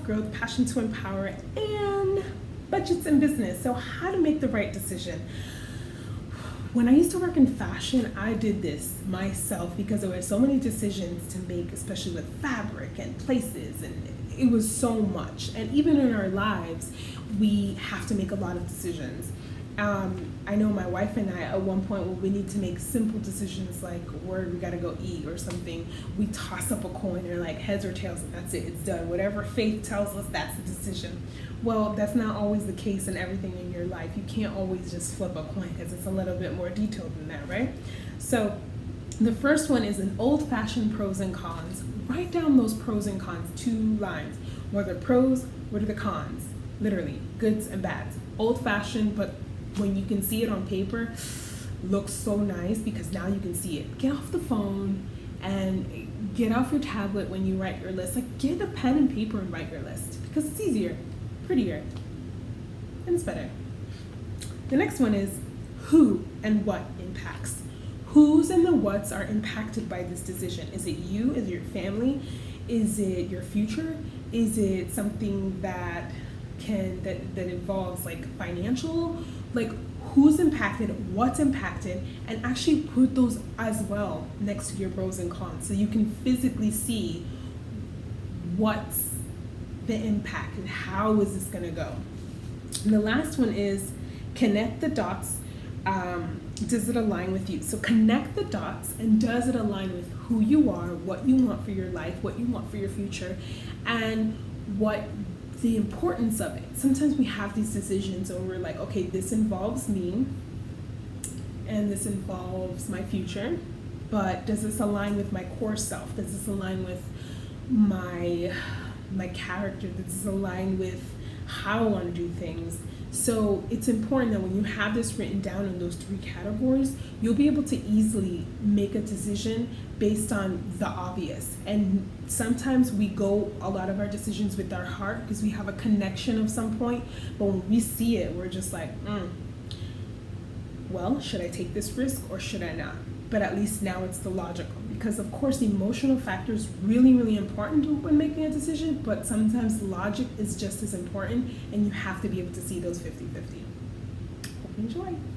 self-growth, passion to empower, and budgets and business. So how to make the right decision. When I used to work in fashion, I did this myself because there were so many decisions to make, especially with fabric and places, and it was so much. And even in our lives, we have to make a lot of decisions. I know my wife and I, at one point, when we need to make simple decisions like where we gotta go eat or something, we toss up a coin or like heads or tails, and that's it, it's done. Whatever faith tells us, that's the decision. Well, that's not always the case in everything in your life. You can't always just flip a coin because it's a little bit more detailed than that, right? So the first one is an old-fashioned pros and cons. Write down those pros and cons, 2 lines. What are the pros, what are the cons? Literally, goods and bads. Old-fashioned, but when you can see it on paper, looks so nice because now you can see it. Get off the phone and get off your tablet when you write your list. Like, get a pen and paper and write your list because it's easier, prettier, and it's better. The next one is who and what impacts. Who's and the what's are impacted by this decision. Is it you? Is it your family? Is it your future? Is it something that involves like financial? Like, who's impacted, what's impacted, and actually put those as well next to your pros and cons so you can physically see what's the impact and how is this going to go. And the last one is connect the dots. Does it align with you? So connect the dots, and does it align with who you are, what you want for your life, what you want for your future, and what the importance of it. Sometimes we have these decisions and we're like, okay, this involves me and this involves my future, but does this align with my core self? Does this align with my character? Does this align with how I want to do things? So it's important that when you have this written down in those 3 categories, you'll be able to easily make a decision based on the obvious. And sometimes we go a lot of our decisions with our heart because we have a connection of some point, but when we see it, we're just like, well, should I take this risk or should I not? But at least now it's the logical, because of course the emotional factor is really, really important when making a decision, but sometimes logic is just as important, and you have to be able to see those 50-50. Hope you enjoy.